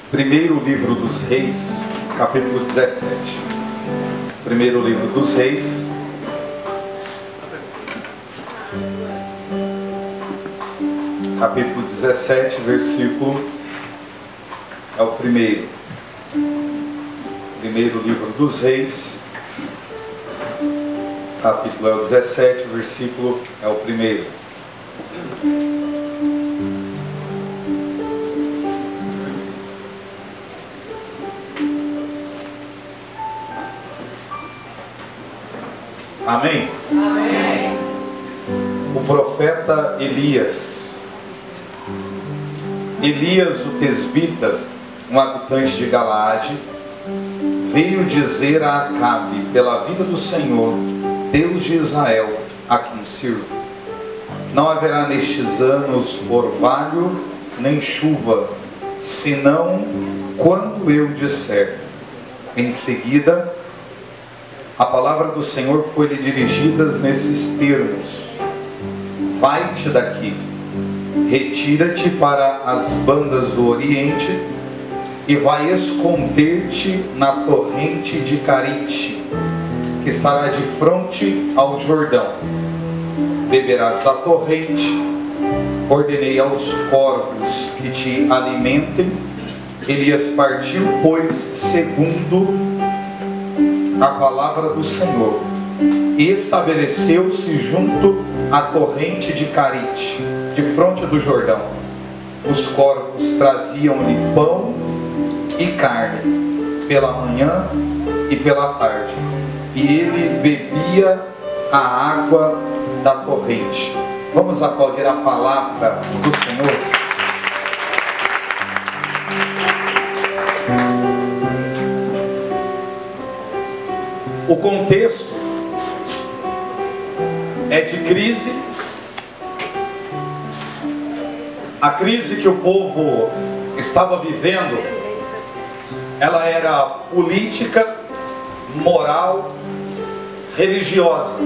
Primeiro livro dos Reis, capítulo 17. Primeiro livro dos Reis, capítulo 17, versículo é o primeiro. Primeiro livro dos Reis, capítulo é o 17, versículo é o primeiro. Amém? Amém. O profeta Elias, o tesbita, um habitante de Galaade, veio dizer a Acabe, pela vida do Senhor, Deus de Israel, a quem sirvo: não haverá nestes anos orvalho nem chuva, senão quando eu disser. Em seguida, a palavra do Senhor foi-lhe dirigida nesses termos: vai-te daqui, retira-te para as bandas do Oriente e vai esconder-te na torrente de Carite, que estará de fronte ao Jordão. Beberás da torrente. Ordenei aos corvos que te alimentem. Elias partiu, pois, segundo a palavra do Senhor, e estabeleceu-se junto à torrente de Carite, de fronte do Jordão. Os corvos traziam-lhe pão e carne pela manhã e pela tarde, e ele bebia a água da torrente. Vamos aplaudir a palavra do Senhor. O contexto é de crise. A crise que o povo estava vivendo, ela era política, moral, religiosa.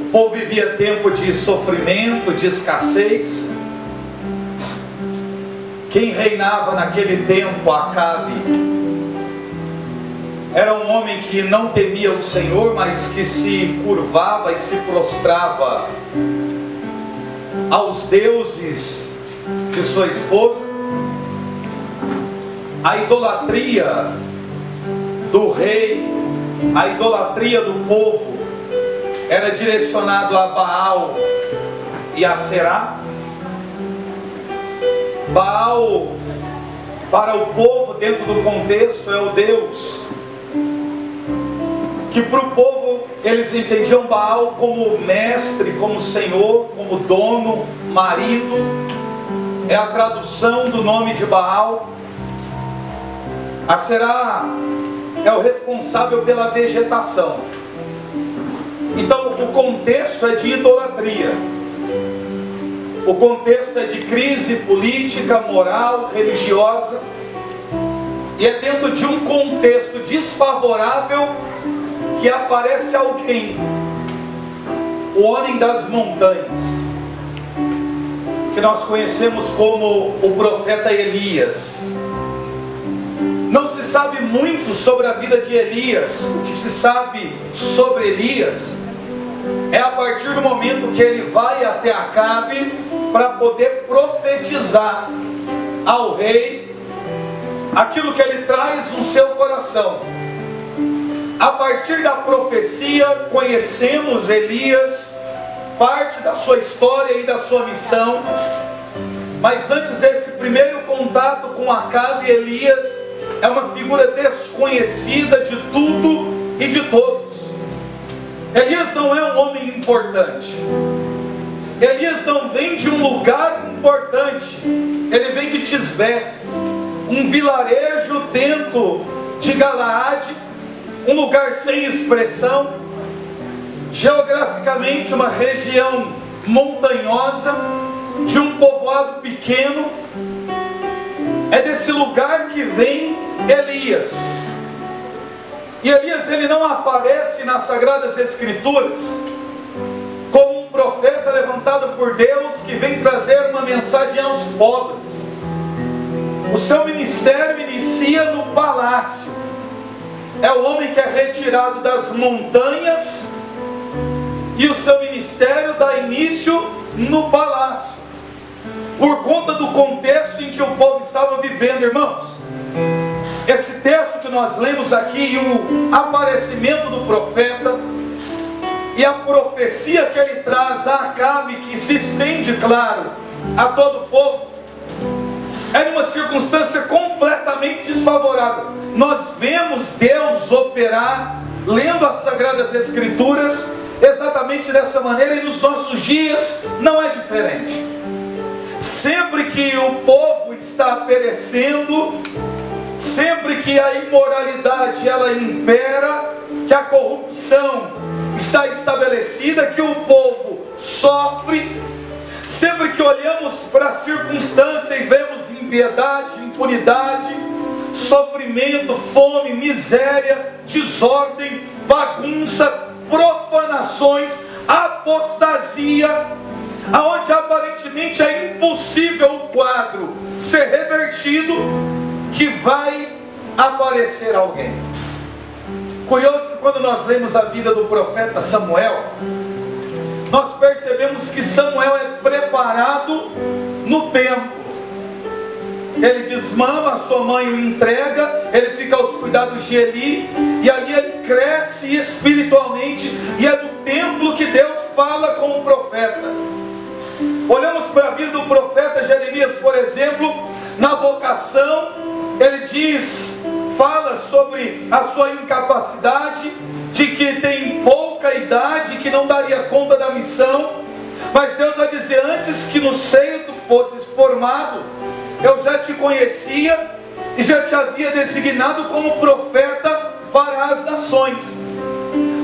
O povo vivia tempo de sofrimento, de escassez. Quem reinava naquele tempo, Acabe, era um homem que não temia o Senhor, mas que se curvava e se prostrava aos deuses de sua esposa. A idolatria do rei, a idolatria do povo era direcionado a Baal e a Será. Baal, para o povo, dentro do contexto, é o Deus que para o povo eles entendiam Baal como mestre, como senhor, como dono, marido. É a tradução do nome de Baal. A Será é o responsável pela vegetação. Então o contexto é de idolatria. O contexto é de crise política, moral, religiosa. E é dentro de um contexto desfavorável que aparece alguém, o homem das montanhas, que nós conhecemos como o profeta Elias. Não se sabe muito sobre a vida de Elias. O que se sabe sobre Elias é a partir do momento que ele vai até Acabe para poder profetizar ao rei aquilo que ele traz no seu coração. A partir da profecia, conhecemos Elias, parte da sua história e da sua missão. Mas antes desse primeiro contato com Acabe, Elias é uma figura desconhecida de tudo e de todos. Elias não é um homem importante. Elias não vem de um lugar importante. Ele vem de Tisbé, um vilarejo dentro de Galaade, um lugar sem expressão, geograficamente uma região montanhosa, de um povoado pequeno. É desse lugar que vem Elias. E Elias, ele não aparece nas Sagradas Escrituras como um profeta levantado por Deus que vem trazer uma mensagem aos pobres. O seu ministério inicia no palácio. É o homem que é retirado das montanhas e o seu ministério dá início no palácio, por conta do contexto em que o povo estava vivendo, irmãos. Esse texto que nós lemos aqui e o aparecimento do profeta e a profecia que ele traz a Acabe, que se estende, claro, a todo o povo, era uma circunstância completamente desfavorável. Nós vemos Deus operar, lendo as Sagradas Escrituras, exatamente dessa maneira, e nos nossos dias não é diferente. Sempre que o povo está perecendo, sempre que a imoralidade ela impera, que a corrupção está estabelecida, que o povo sofre, sempre que olhamos para a circunstância e vemos impiedade, impunidade, sofrimento, fome, miséria, desordem, bagunça, profanações, apostasia, aonde aparentemente é impossível o quadro ser revertido, que vai aparecer alguém. Curioso que quando nós lemos a vida do profeta Samuel, nós percebemos que Samuel é preparado no templo. Ele desmama, a sua mãe o entrega, ele fica aos cuidados de Eli, e ali ele cresce espiritualmente, e é do templo que Deus fala com o profeta. Olhamos para a vida do profeta Jeremias, por exemplo, na vocação, ele fala sobre a sua incapacidade, de que tem pouca idade, que não daria conta da missão, mas Deus vai dizer: antes que no seio tu fosses formado, eu já te conhecia e já te havia designado como profeta para as nações.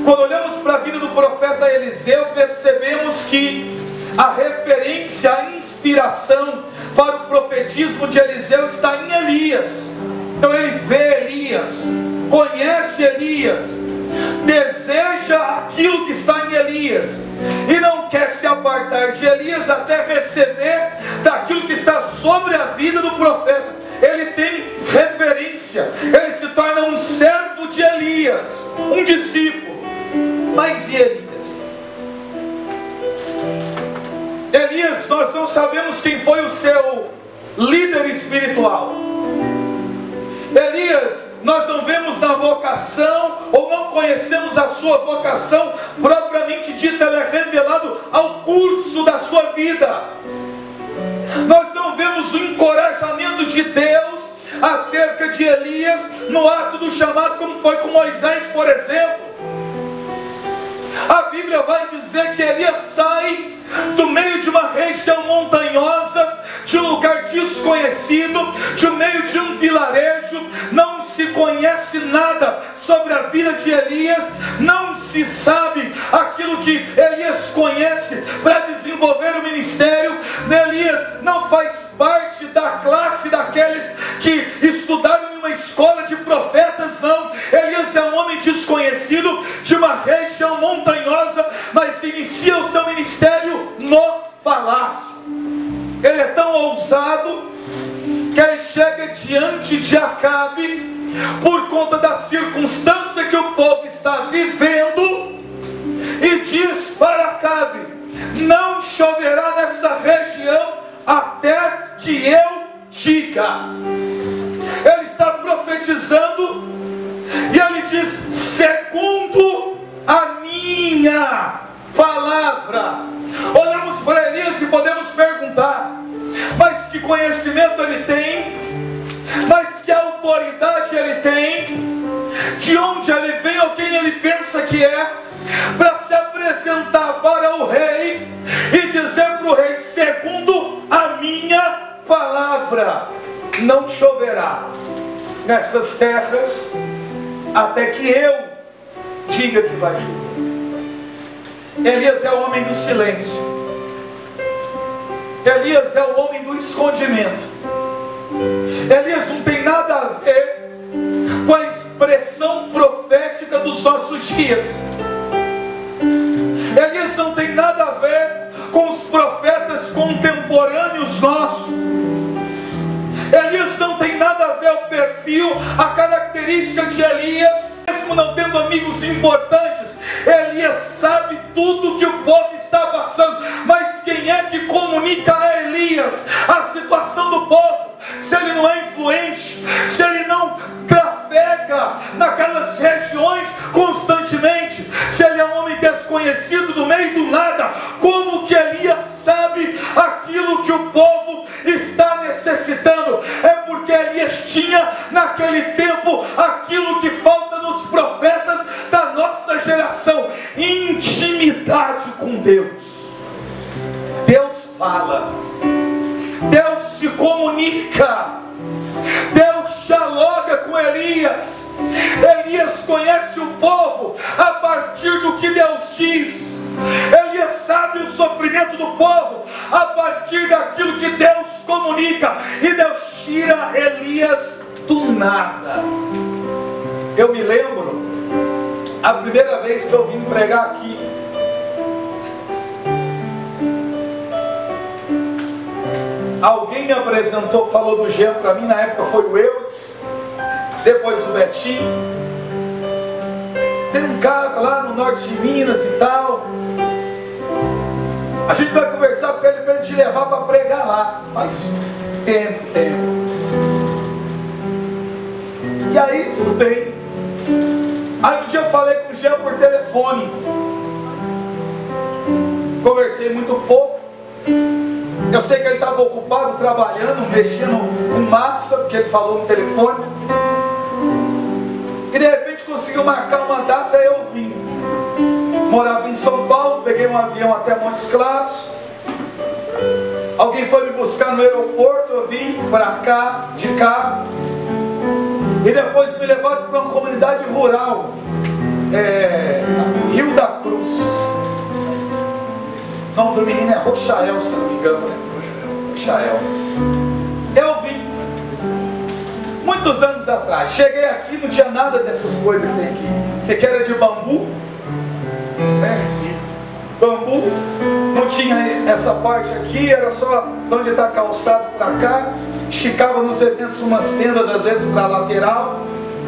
Quando olhamos para a vida do profeta Eliseu, percebemos que a referência, a inspiração para o profetismo de Eliseu está em Elias. Então ele vê Elias, conhece Elias, deseja aquilo que está em Elias, e não quer se apartar de Elias até receber daquilo que está sobre a vida do profeta. Ele tem referência, ele se torna um servo de Elias, um discípulo. Mas e Elias? Elias, nós não sabemos quem foi o seu líder espiritual. Elias, nós não vemos na vocação, ou não conhecemos a sua vocação propriamente dita, ela é revelado ao curso da sua vida. Nós não vemos o encorajamento de Deus acerca de Elias no ato do chamado, como foi com Moisés, por exemplo. A Bíblia vai dizer que Elias sai do meio de uma região montanhosa, de um lugar desconhecido, de meio de um vilarejo. Não se conhece nada sobre a vida de Elias, não se sabe aquilo que Elias conhece para desenvolver o ministério. Elias não faz parte da classe daqueles que estudaram em uma escola de profetas, não. Elias é um homem desconhecido, de uma região montanhosa, mas inicia o seu ministério no palácio. Ele é tão ousado que ele chega diante de Acabe, por conta da circunstância que o povo está vivendo, e diz para Acabe: não choverá nessa região até que eu diga. Ele está profetizando, e ele diz: segundo a minha palavra. Olhamos para Elias e podemos perguntar: mas que conhecimento ele tem? Mas que autoridade ele tem? De onde ele vem ou quem ele pensa que é? Para se apresentar para o rei e dizer para o rei: segundo a minha palavra, não choverá nessas terras até que eu diga que vai chover. Elias é o homem do silêncio. Elias é o homem do escondimento. Elias não tem nada a ver com a expressão profética dos nossos dias. Elias não tem nada a ver com os profetas contemporâneos nossos. Elias não tem nada a ver o perfil, a característica de Elias, mesmo não tendo amigos importantes. Elias sabe tudo que o povo está passando, mas quem é que comunica a Elias a situação do povo? Se ele não é influente, se ele não trafega naquelas regiões constantemente, se ele é um homem desconhecido no meio do nada, como que Elias sabe aquilo que o povo está necessitando? É porque Elias tinha naquele tempo aquilo que falta nos profetas da nossa geração: intimidade com Deus. Deus fala, Deus se comunica, Deus dialoga com Elias. Elias conhece o povo a partir do que Deus diz. Elias sabe o sofrimento do povo a partir daquilo que Deus comunica. E Deus tira Elias do nada. Eu me lembro a primeira vez que eu vim pregar aqui. Alguém me apresentou, falou do Jean para mim, na época foi o Eudes, depois o Betinho. Tem um cara lá no norte de Minas e tal. A gente vai conversar com ele para ele te levar para pregar lá. Faz tempo. E aí, tudo bem. Aí um dia eu falei com o Jean por telefone. Conversei muito pouco. Eu sei que ele estava ocupado trabalhando, mexendo com massa, porque ele falou no telefone. E de repente conseguiu marcar uma data e eu vim. Morava em São Paulo, peguei um avião até Montes Claros. Alguém foi me buscar no aeroporto, eu vim para cá de carro. E depois me levaram para uma comunidade rural, Rio da Cruz. O nome do menino é Rochael, se não me engano, né? Rochael. Eu vim muitos anos atrás. Cheguei aqui, não tinha nada dessas coisas que tem aqui. Você quer era de bambu, né? Bambu. Não tinha essa parte aqui, era só de onde está calçado para cá. Esticava nos eventos umas tendas, às vezes para a lateral.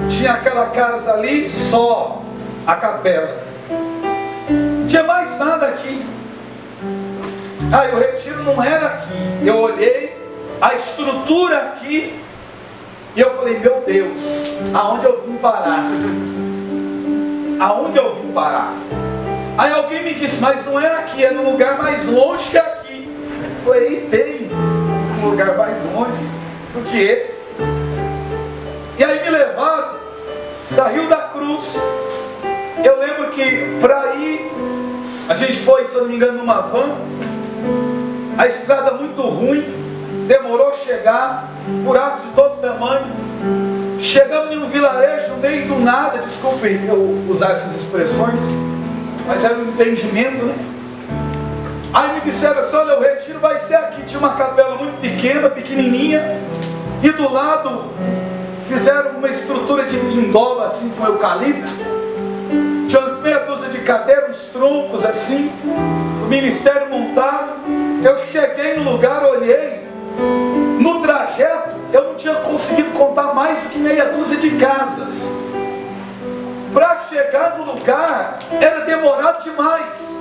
Tinha aquela casa ali, só a capela. Não tinha mais nada aqui. Aí o retiro não era aqui. Eu olhei a estrutura aqui e eu falei: meu Deus, aonde eu vim parar? Aonde eu vim parar? Aí alguém me disse: mas não é aqui, é num lugar mais longe que aqui. Eu falei: tem um lugar mais longe do que esse. E aí me levaram da Rio da Cruz. Eu lembro que para ir, a gente foi, se eu não me engano, numa van. A estrada muito ruim, demorou a chegar, buraco de todo tamanho. Chegamos em um vilarejo no meio do nada, desculpem eu usar essas expressões, mas era um entendimento, né? Aí me disseram assim: olha, o retiro vai ser aqui. Tinha uma capela muito pequena, pequenininha, e do lado fizeram uma estrutura de pindola assim com eucalipto. Tinha umas meia dúzia de cadeiras, uns troncos assim, o ministério montado. Eu cheguei no lugar, olhei. No trajeto eu não tinha conseguido contar mais do que meia dúzia de casas. Para chegar no lugar era demorado demais.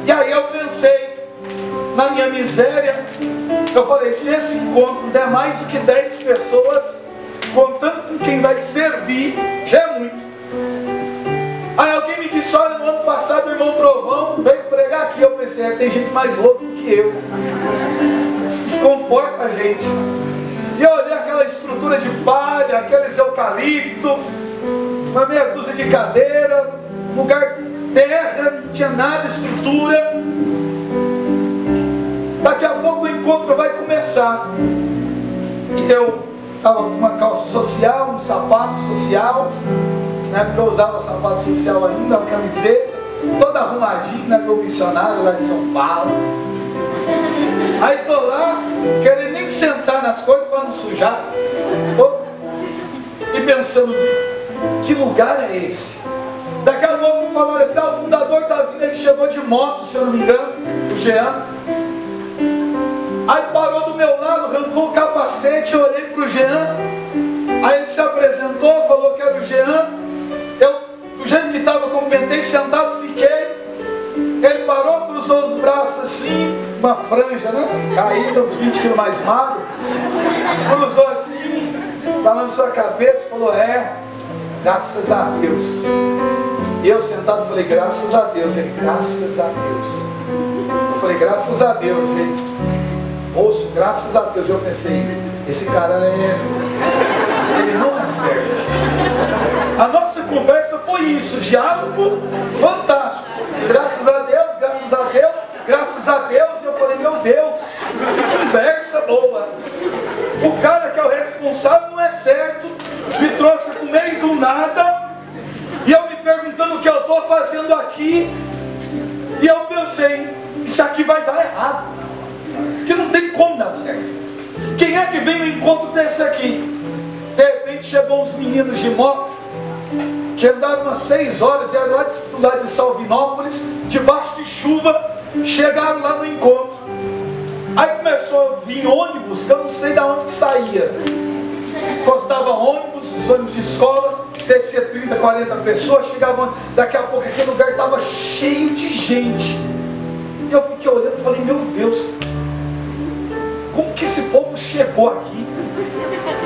E aí eu pensei, na minha miséria, eu falei: se esse encontro der mais do que 10 pessoas, contando com quem vai servir, já é muito. Aí alguém me disse: olha, no ano passado o irmão Trovão veio pregar aqui. Eu pensei: tem gente mais louca do que eu. Isso desconforta a gente. E eu olhei aquela estrutura de palha, aqueles eucalipto, uma meia dúzia de cadeira, lugar terra, não tinha nada, estrutura. Daqui a pouco o encontro vai começar. E eu estava com uma calça social, um sapato social. Na época eu usava sapato social ainda, uma camiseta, toda arrumadinha, né, meu missionário lá de São Paulo. Aí tô lá, querendo nem sentar nas coisas para não sujar. E pensando: que lugar é esse? Daqui a pouco falaram assim: o fundador está vindo, ele chegou de moto, se eu não me engano, o Jean. Aí parou do meu lado, arrancou o capacete, eu olhei para o Jean. Aí ele se apresentou, falou que era o Jean. Eu, do jeito que estava, cumprimentei, sentado, fiquei. Ele parou, cruzou os braços assim, uma franja, né? Caída, uns 20 quilos mais magro. Cruzou assim, balançou a cabeça e falou: graças a Deus. E eu sentado falei: graças a Deus. Ele: graças a Deus. Eu falei: graças a Deus. Ele: moço, graças a Deus. Eu pensei: esse cara ele não é certo. A nossa conversa foi isso, diálogo fantástico. Graças a Deus, graças a Deus, graças a Deus. E eu falei: meu Deus, que conversa boa. O cara que é o responsável não é certo, me trouxe pro meio do nada, e eu me perguntando o que eu estou fazendo aqui. E eu pensei: isso aqui vai dar errado, isso aqui não tem como dar certo. Quem é que vem no encontro desse aqui? De repente chegou uns meninos de moto, que andaram umas 6 horas, e eram lá de Salvinópolis, debaixo de chuva, chegaram lá no encontro. Aí começou a vir ônibus, que eu não sei de onde que saía. Postava ônibus de escola, descia 30, 40 pessoas, chegavam, daqui a pouco aquele lugar estava cheio de gente. E eu fiquei olhando e falei: meu Deus, como que esse povo chegou aqui?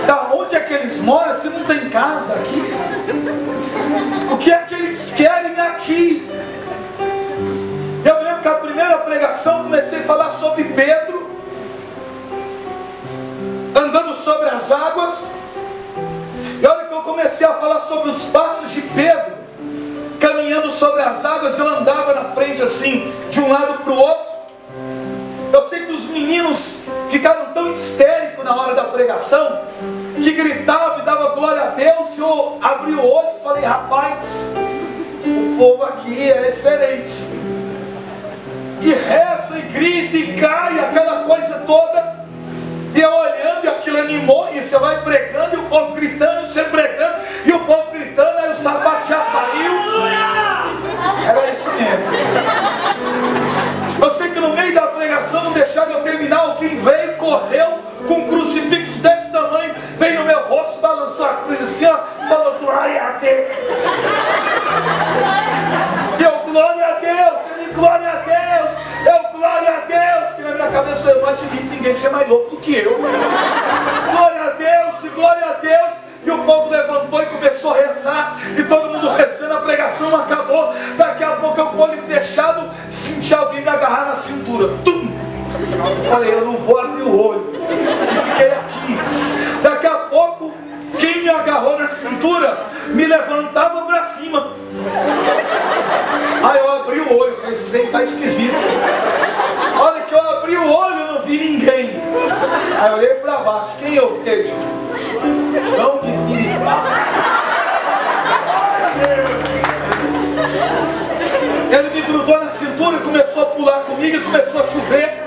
Da onde é que eles moram se não tem casa aqui? O que é que eles querem aqui? Eu me lembro que a primeira pregação comecei a falar sobre Pedro andando sobre as águas. E a hora que eu comecei a falar sobre os passos de Pedro caminhando sobre as águas, eu andava na frente assim, de um lado para o outro. Eu sei que os meninos ficaram tão histéricos na hora da pregação, que gritavam e davam glória a Deus. E eu abri o olho e falei: rapaz, o povo aqui é diferente. E reza e grita e cai, aquela coisa toda. E eu olhando, e aquilo animou, e você vai pregando, e o povo gritando, e você pregando, e o povo gritando, aí o sapato já saiu. Era isso mesmo. Eu sei que no meio da pregação não deixaram eu terminar. Alguém veio, correu com um crucifixo desse tamanho, veio no meu rosto, balançou a cruz assim, ó, falou: glória a Deus. E eu: glória a Deus. Ele: glória a Deus. Eu: glória a Deus. Que na minha cabeça eu não admito ninguém ser mais louco do que eu. Glória a Deus e glória a Deus. E o povo levantou e começou a rezar, e todo mundo rezando, a pregação acabou. Daqui a pouco eu com o olho fechado, senti alguém me agarrar na cintura. Tum! Eu falei: eu não vou abrir o olho. E fiquei aqui. Daqui a pouco, quem me agarrou na cintura me levantava para cima. Aí eu abri o olho, falei: esse trem tá esquisito. A hora que eu abri o olho, eu não vi ninguém. Aí eu olhei para baixo, quem eu vejo? João de Piripá. Ele me grudou na cintura e começou a pular comigo, e começou a chover.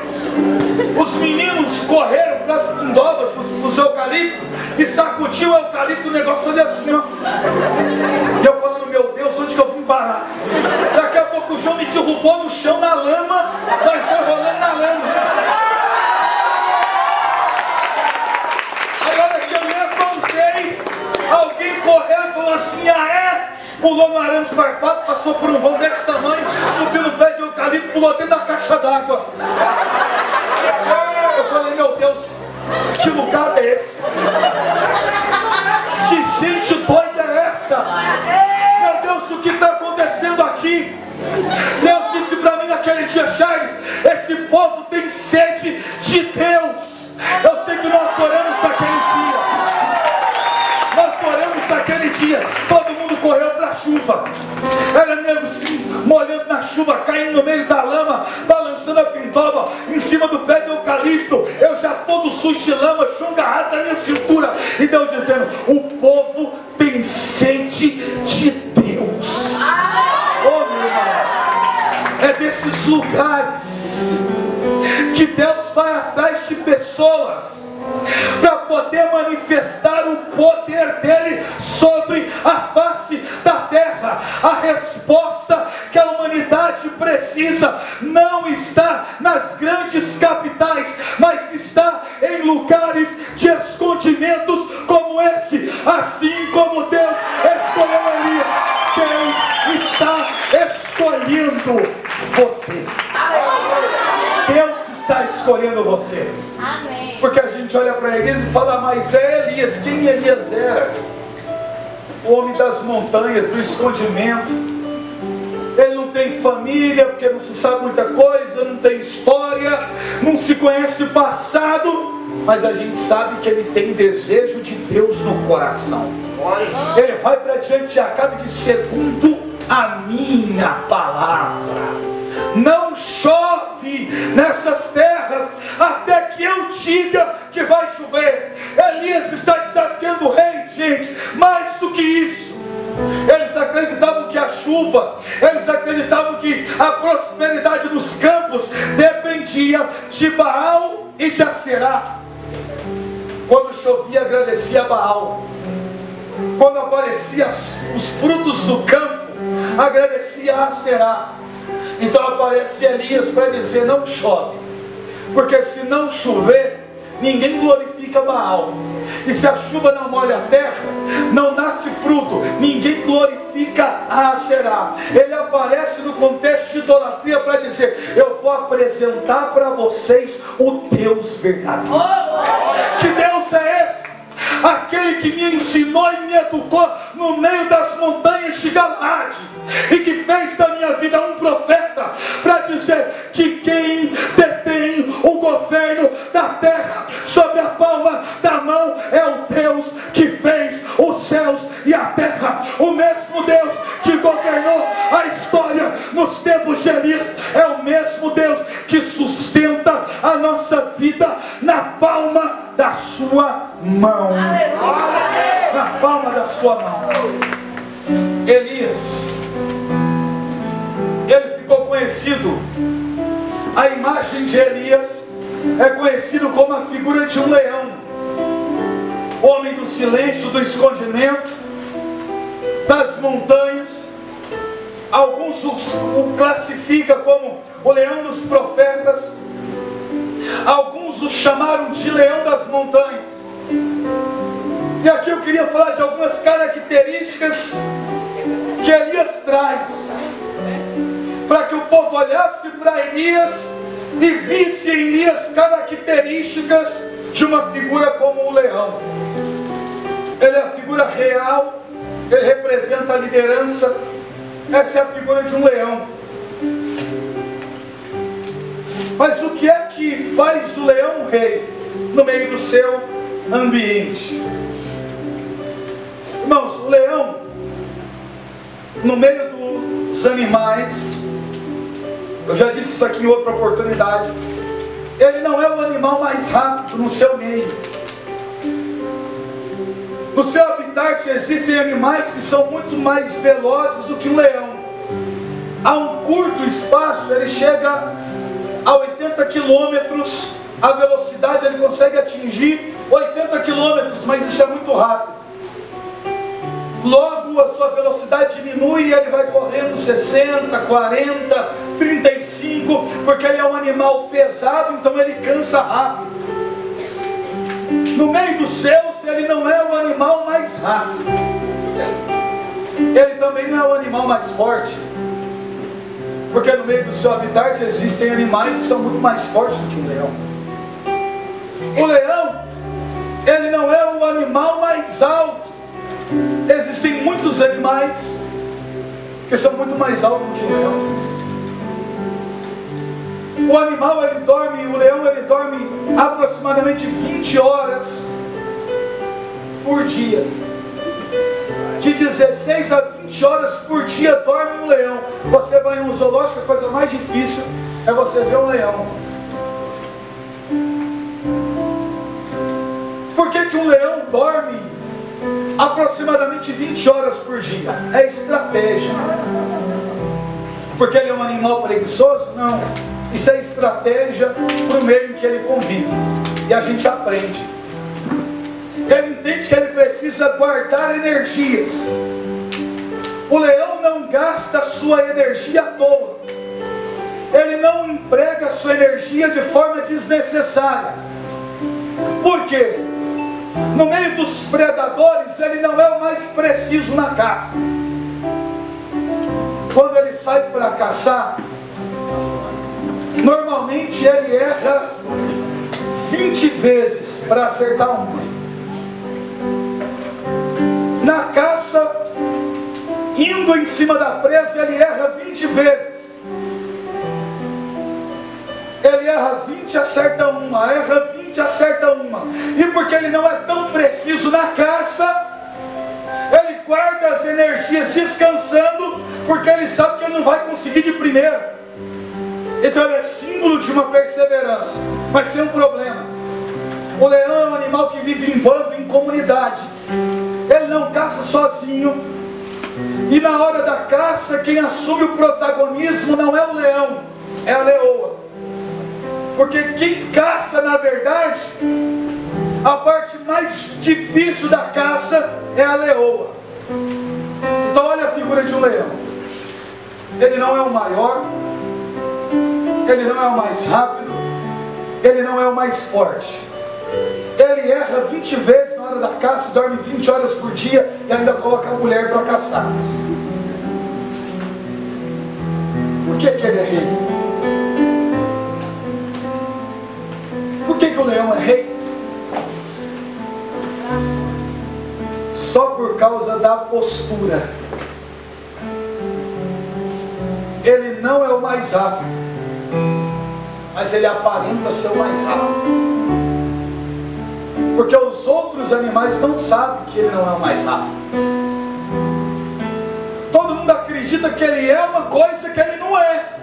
Os meninos correram para as pindobas, para os eucaliptos, e sacudiu o eucalipto, o negócio fazia assim, ó. E eu falando: meu Deus, onde que eu vim parar? Daqui a pouco o João me derrubou no chão, na lama, nós foi rolando na lama. Aí a hora que eu levantei, alguém correu e falou assim: ah é? Pulou no arame de farpado, passou por um vão desse tamanho, subiu no pé de eucalipto, pulou dentro da caixa d'água. Eu falei: meu Deus, que lugar é esse? Que gente doida é essa? Meu Deus, o que está acontecendo aqui? Deus disse para mim naquele dia: Charles, esse povo tem sede de Deus. Eu sei que nós oramos aquele dia. Nós oramos aquele dia. Todo mundo correu para a chuva. Era mesmo assim, molhando na chuva, caindo no meio da lama, balançando a pintoba em cima do pé de eucalipto. Eu já todo sujo de lama, chão agarrado na minha cintura. E Deus dizendo: o povo tem sede de Deus. Oh, meu irmão, é desses lugares que Deus vai atrás de pessoas para poder manifestar o poder dele sobre a face da terra. A resposta que a humanidade humanidade precisa não está nas grandes capitais, mas está em lugares de escondimentos como esse. Assim como Deus escolheu Elias, Deus está escolhendo você. Deus está escolhendo você. Amém. Porque a gente olha para Elias e fala, mas é Elias. Quem Elias era? O homem das montanhas, do escondimento. Ele não tem família, porque não se sabe muita coisa, não tem história, não se conhece passado, mas a gente sabe que ele tem desejo de Deus no coração. Ele vai para diante de Acabe e diz, segundo a minha palavra, não chove nessas terras até que eu diga que vai chover. Elias está desafiando o rei, gente, mais do que isso. Eles acreditavam que a chuva, eles acreditavam que a prosperidade dos campos dependia de Baal e de Aserá. Quando chovia, agradecia a Baal. Quando apareciam os frutos do campo, agradecia a Aserá. Então aparece Elias para dizer, não chove, porque se não chover, ninguém glorifica Baal. E se a chuva não molha a terra, não nasce fruto, ninguém glorifica a Aserá. Ele aparece no contexto de idolatria para dizer, eu vou apresentar para vocês o Deus verdadeiro. Que Deus é esse? Aquele que me ensinou e me educou no meio das montanhas de Galaade, e que fez da minha vida um profeta, para dizer que quem detém o governo da terra sobre a palma da mão é o Deus que fez os céus e a terra. O mesmo Deus que governou a história nos tempos de Elias é o mesmo Deus que sustenta a nossa vida na palma da sua mão. Na palma da sua mão. Elias, ele ficou conhecido, a imagem de Elias é conhecido como a figura de um leão, homem do silêncio, do escondimento, das montanhas. Alguns o classificam como o leão dos profetas, alguns o chamaram de leão das montanhas. E aqui eu queria falar de algumas características que Elias traz, para que o povo olhasse para Elias e visse em Elias características de uma figura como um leão. Ele é a figura real, ele representa a liderança. Essa é a figura de um leão. Mas o que é que faz do leão um rei no meio do seu ambiente? Irmãos, o leão, no meio dos animais, eu já disse isso aqui em outra oportunidade, ele não é o animal mais rápido no seu meio. No seu habitat existem animais que são muito mais velozes do que um leão. A um curto espaço ele chega a 80 km, a velocidade ele consegue atingir 80 km, mas isso é muito rápido. Logo a sua velocidade diminui e ele vai correndo 60, 40, 35, porque ele é um animal pesado, então ele cansa rápido. No meio dos céus ele não é o animal mais rápido, ele também não é o animal mais forte, porque no meio do seu habitat existem animais que são muito mais fortes do que o leão. O leão, ele não é o animal mais alto. Existem muitos animais que são muito mais altos do que o leão. O animal ele dorme, o leão ele dorme aproximadamente 20 horas por dia. De 16 a 20 horas por dia dorme um leão. Você vai em um zoológico, a coisa mais difícil é você ver um leão. Por que um leão dorme aproximadamente 20 horas por dia? É estratégia. Porque ele é um animal preguiçoso? Não. Isso é estratégia para o meio em que ele convive. E a gente aprende. Ele entende que ele precisa guardar energias. O leão não gasta a sua energia à toa. ele não emprega a sua energia de forma desnecessária. Por quê? No meio dos predadores, ele não é o mais preciso na caça. Quando ele sai para caçar, normalmente ele erra 20 vezes para acertar uma. Na caça, indo em cima da presa, ele erra 20 vezes. Ele erra 20, acerta uma, erra 20, acerta uma. E porque ele não é tão preciso na caça, ele guarda as energias descansando, porque ele sabe que ele não vai conseguir de primeira. Então ele é símbolo de uma perseverança. Mas tem um problema. O leão é um animal que vive em bando, em comunidade. Ele não caça sozinho. E na hora da caça, quem assume o protagonismo não é o leão, é a leoa. Porque quem caça, na verdade, a parte mais difícil da caça é a leoa. Então olha a figura de um leão. Ele não é o maior, ele não é o mais rápido, ele não é o mais forte. Ele erra 20 vezes na hora da caça, dorme 20 horas por dia e ainda coloca a mulher para caçar. Por que ele é rei? Por que o leão é rei? Só por causa da postura. Ele não é o mais rápido, mas ele aparenta ser o mais rápido. Porque os outros animais não sabem que ele não é o mais rápido. Todo mundo acredita que ele é uma coisa que ele não é.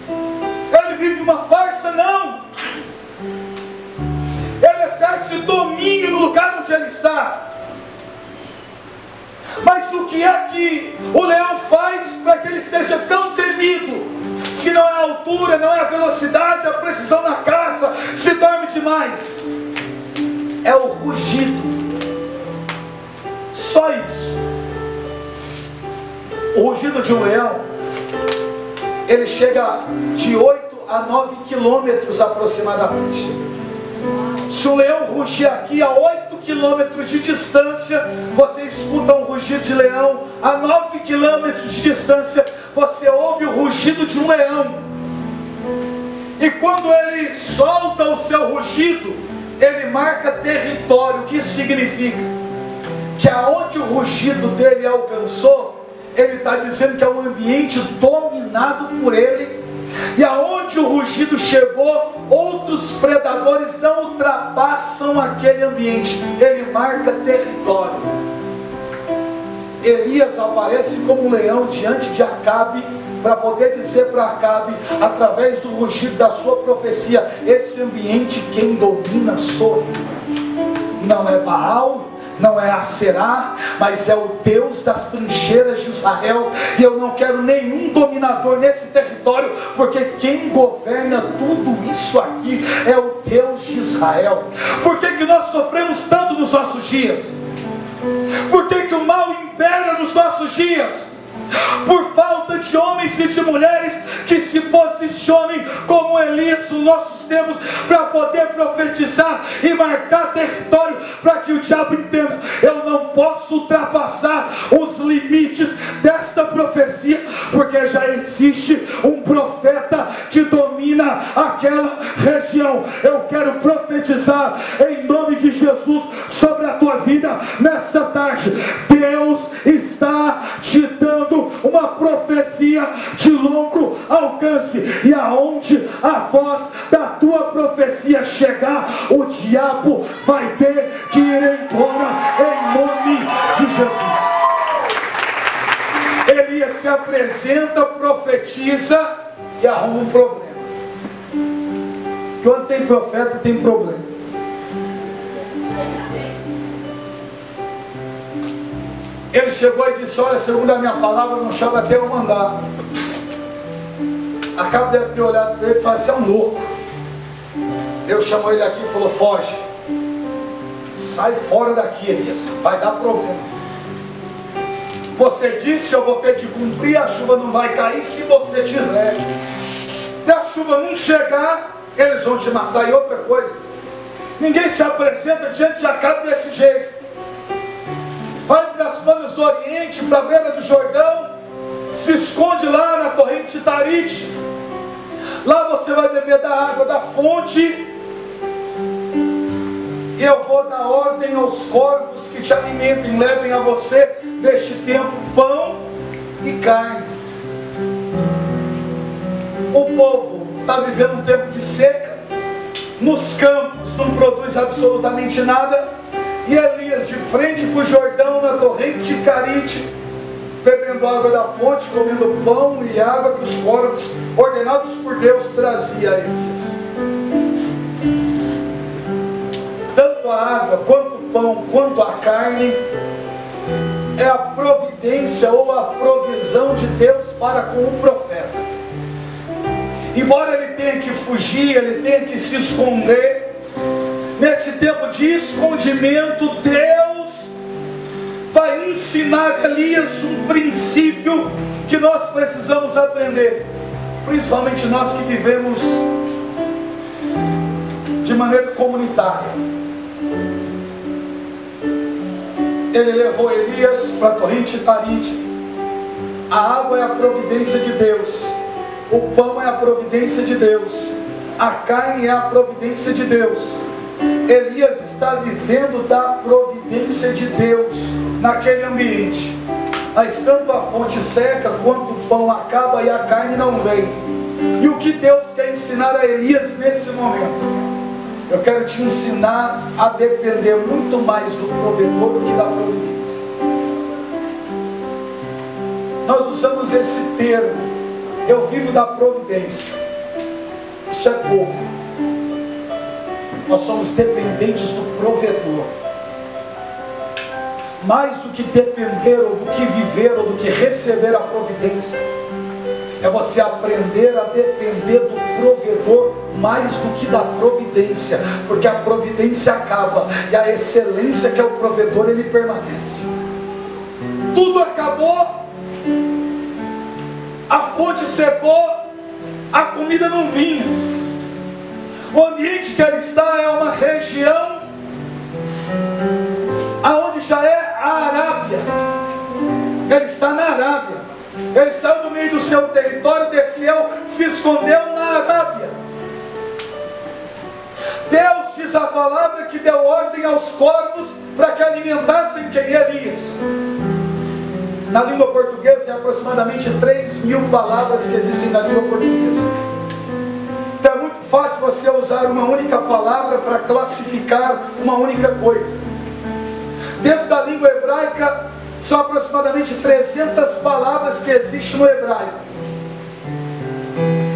Ele vive uma farsa, não. Ele exerce domínio no lugar onde ele está. Mas o que é que o leão faz para que ele seja tão temido? Se não é a altura, não é a velocidade, a precisão na caça, se dorme demais. É o rugido. Só isso. O rugido de um leão, ele chega de 8 a 9 quilômetros aproximadamente. Se o leão rugir aqui a 8 quilômetros de distância, você escuta um rugido de leão. A 9 quilômetros de distância, você ouve o rugido de um leão. E quando ele solta o seu rugido, ele marca território. O que isso significa? Que aonde o rugido dele alcançou, ele está dizendo que é um ambiente dominado por ele. E aonde o rugido chegou, outros predadores não ultrapassam aquele ambiente. Ele marca território. Elias aparece como um leão diante de Acabe, para poder dizer para Acabe, através do rugido da sua profecia: esse ambiente quem domina sou eu. Não é Baal, não é Aserá, mas é o Deus das trincheiras de Israel. E eu não quero nenhum dominador nesse território, porque quem governa tudo isso aqui é o Deus de Israel. Por que nós sofremos tanto nos nossos dias? Por que o mal impera nos nossos dias? Por falta de homens e de mulheres que se posicionem como Elias nos nossos tempos, para poder profetizar e marcar território, para que o diabo entenda: eu não posso ultrapassar os limites desta profecia, porque já existe um profeta que domina aquela região. Eu quero profetizar em nome de Jesus sobre a tua vida nessa tarde. Deus está te dando uma profecia de longo alcance, e aonde a voz da tua profecia chegar, o diabo vai ter que ir embora em nome de Jesus. Elias se apresenta, profetiza e arruma um problema. Quando tem profeta, tem problema. Ele chegou e disse: olha, segundo a minha palavra, não chama até eu mandar. Acabe de ter olhado para ele e falou: você é um louco. Deus chamou ele aqui e falou: foge, sai fora daqui, Elias, vai dar problema. Você disse: eu vou ter que cumprir, a chuva não vai cair se você tiver. Se a chuva não chegar, eles vão te matar. E outra coisa, ninguém se apresenta diante de Acabe desse jeito. Vai para as bandas do Oriente, para a beira do Jordão, se esconde lá na torrente de Tarite. Lá você vai beber da água da fonte, e eu vou dar ordem aos corvos que te alimentem, levem a você neste tempo pão e carne. O povo está vivendo um tempo de seca, nos campos não produz absolutamente nada, e Elias de frente para o Jordão, na torrente de Carite, bebendo água da fonte, comendo pão e água que os corvos, ordenados por Deus, traziam a Elias. Tanto a água, quanto o pão, quanto a carne, é a providência ou a provisão de Deus para com o profeta. Embora ele tenha que fugir, ele tenha que se esconder, nesse tempo de escondimento, Deus vai ensinar a Elias um princípio que nós precisamos aprender, principalmente nós que vivemos de maneira comunitária. Ele levou Elias para a torrente de Tarite. A água é a providência de Deus, o pão é a providência de Deus, a carne é a providência de Deus. Elias está vivendo da providência de Deus naquele ambiente, mas tanto a fonte seca quanto o pão acaba e a carne não vem. E o que Deus quer ensinar a Elias nesse momento? Eu quero te ensinar a depender muito mais do provedor do que da providência. Nós usamos esse termo, eu vivo da providência. Isso é pouco. Nós somos dependentes do provedor. Mais do que depender, ou do que viver, ou do que receber a providência, é você aprender a depender do provedor mais do que da providência, porque a providência acaba e a excelência que é o provedor, ele permanece. Tudo acabou, a fonte secou, a comida não vinha. O ambiente que ele está é uma região aonde já é a Arábia. Ele está na Arábia. Ele saiu do meio do seu território, desceu, se escondeu na Arábia. Deus diz a palavra que deu ordem aos corvos para que alimentassem quem? Elias. Na língua portuguesa é aproximadamente 3.000 palavras que existem na língua portuguesa. Então é muito fácil você usar uma única palavra para classificar uma única coisa. Dentro da língua hebraica são aproximadamente 300 palavras que existem no hebraico.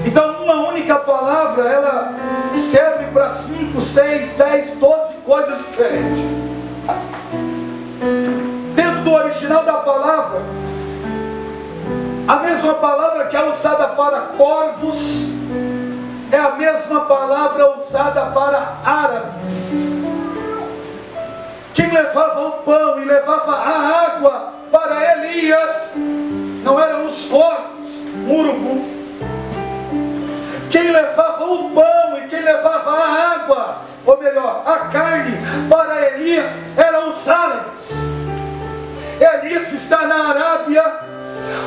Então uma única palavra, ela serve para 5, 6, 10, 12 coisas diferentes. Dentro do original da palavra, a mesma palavra que é usada para corvos é a mesma palavra usada para árabes. Quem levava o pão e levava a água para Elias não eram os corvos, um urubu. Quem levava o pão e quem levava a água, ou melhor, a carne para Elias eram os árabes. Elias está na Arábia.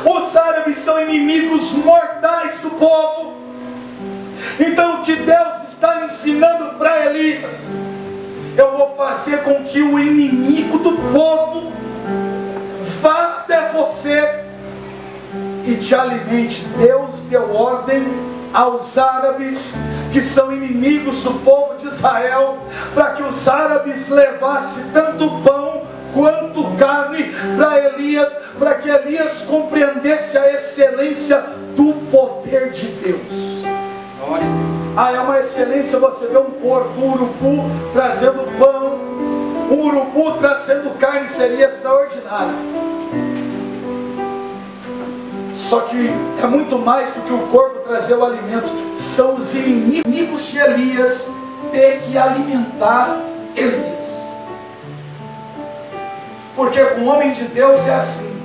Os árabes são inimigos mortais do povo. Então o que Deus está ensinando para Elias? Eu vou fazer com que o inimigo do povo vá até você e te alimente. Deus deu ordem aos árabes, que são inimigos do povo de Israel, para que os árabes levassem tanto pão quanto carne para Elias, para que Elias compreendesse a excelência do poder de Deus. Ah, é uma excelência você ver um corvo, um urubu trazendo pão, um urubu trazendo carne, seria extraordinário. Só que é muito mais do que o corvo trazer o alimento. São os inimigos de Elias ter que alimentar Elias. Porque com o homem de Deus é assim.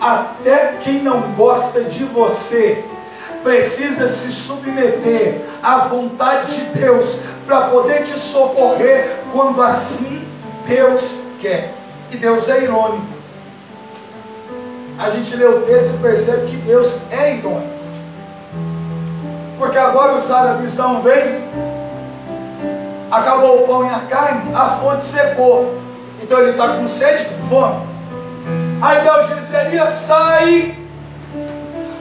Até quem não gosta de você precisa se submeter à vontade de Deus para poder te socorrer quando assim Deus quer. E Deus é irônico. A gente lê o texto e percebe que Deus é irônico. Porque agora os árabes não vêm, acabou o pão e a carne, a fonte secou. Então ele está com sede, com fome. Aí Deus diz: Elias, sai,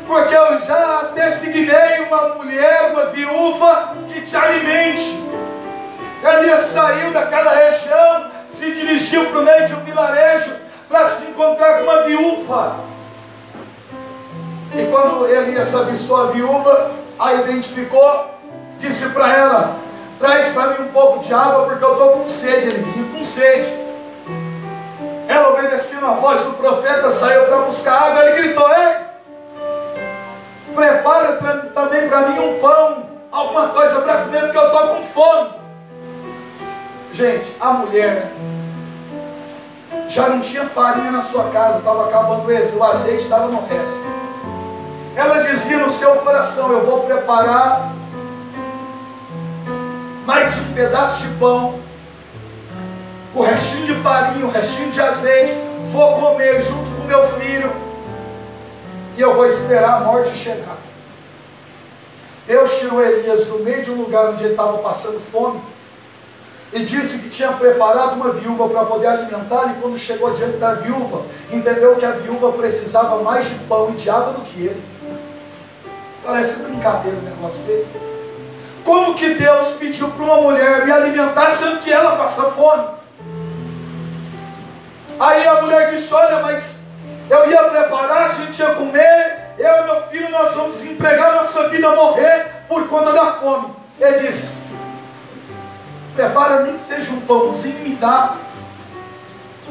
porque eu já designei uma mulher, uma viúva, que te alimente. Elias saiu daquela região, se dirigiu para o meio de um vilarejo, para se encontrar com uma viúva. E quando Elias avistou a viúva, a identificou, disse para ela: traz para mim um pouco de água, porque eu estou com sede. Ele vinha com sede. Ela, obedecendo a voz do profeta, saiu para buscar água. Ele gritou: ei, prepara também para mim um pão, alguma coisa para comer, porque eu estou com fome. Gente, a mulher já não tinha farinha na sua casa, estava acabando o azeite, estava no resto. Ela dizia no seu coração: eu vou preparar mais um pedaço de pão, o restinho de farinha, o restinho de azeite, vou comer junto com meu filho, e eu vou esperar a morte chegar. Deus tirou Elias do meio de um lugar onde ele estava passando fome, e disse que tinha preparado uma viúva para poder alimentar, e quando chegou diante da viúva, entendeu que a viúva precisava mais de pão e de água do que ele. Parece brincadeira um negócio desse. Como que Deus pediu para uma mulher me alimentar, sendo que ela passa fome? Aí a mulher disse: olha, mas eu ia preparar, a gente ia comer, eu e meu filho, nós vamos entregar nossa vida a morrer por conta da fome. Ele disse: prepara nem que seja um pãozinho e me dá,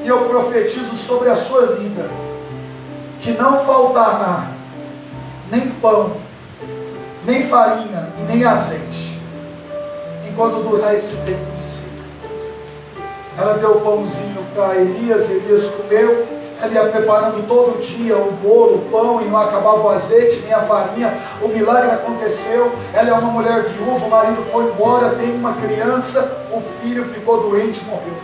e eu profetizo sobre a sua vida, que não faltará nem pão, nem farinha e nem azeite, enquanto durar esse tempo de seca. Ela deu o pãozinho para Elias, Elias comeu. Ela ia preparando todo dia o bolo, o pão, e não acabava o azeite nem a farinha. O milagre aconteceu. Ela é uma mulher viúva, o marido foi embora, tem uma criança, o filho ficou doente e morreu.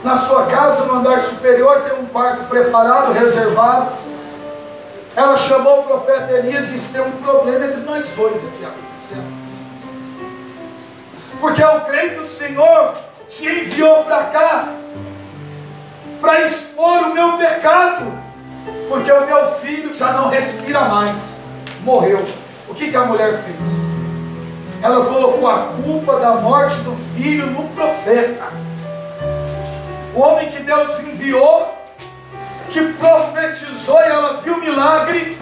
Na sua casa, no andar superior, tem um quarto preparado, reservado. Ela chamou o profeta Elias e disse: tem um problema entre nós dois aqui acontecendo. Porque eu creio que o Senhor te enviou para cá para expor o meu pecado, porque o meu filho já não respira mais, morreu. O que a mulher fez? Ela colocou a culpa da morte do filho no profeta. O homem que Deus enviou, que profetizou, e ela viu o milagre,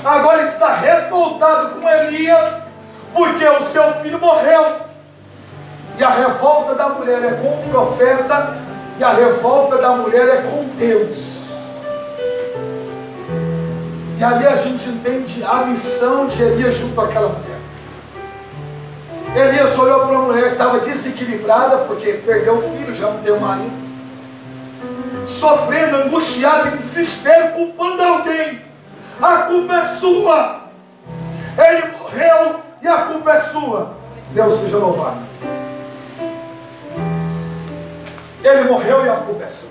agora está revoltado com Elias, porque o seu filho morreu. E a revolta da mulher é com o profeta, e a revolta da mulher é com Deus. E ali a gente entende a missão de Elias junto àquela mulher. Elias olhou para uma mulher que estava desequilibrada, porque perdeu o filho, já não tem o marido, sofrendo, angustiado, em desespero, culpando alguém. A culpa é sua. Ele morreu e a culpa é sua. Deus seja louvado. Ele morreu e a culpa é sua.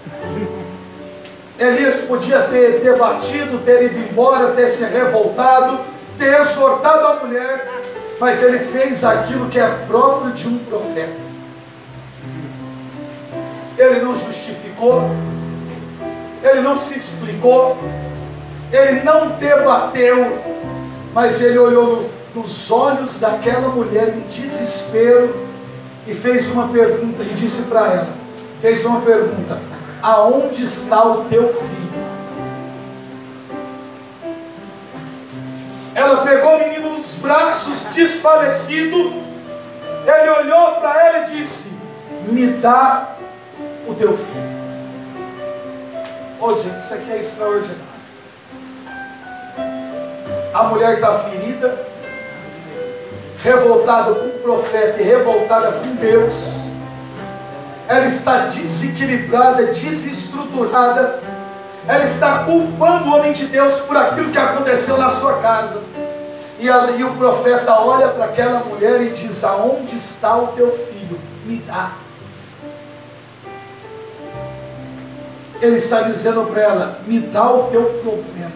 Elias podia ter debatido, ter ido embora, ter se revoltado, ter exortado a mulher, mas ele fez aquilo que é próprio de um profeta. Ele não justificou, ele não se explicou, ele não debateu, mas ele olhou nos olhos daquela mulher em desespero e fez uma pergunta, e disse para ela, fez uma pergunta: aonde está o teu filho? Ela pegou o menino nos braços, desfalecido. Ele olhou para ela e disse: me dá o teu filho. Oh, gente, isso aqui é extraordinário. A mulher está ferida, revoltada com o profeta e revoltada com Deus. Ela está desequilibrada, desestruturada. ela está culpando o homem de Deus por aquilo que aconteceu na sua casa. E o profeta olha para aquela mulher e diz: aonde está o teu filho? Me dá. Ele está dizendo para ela: me dá o teu problema,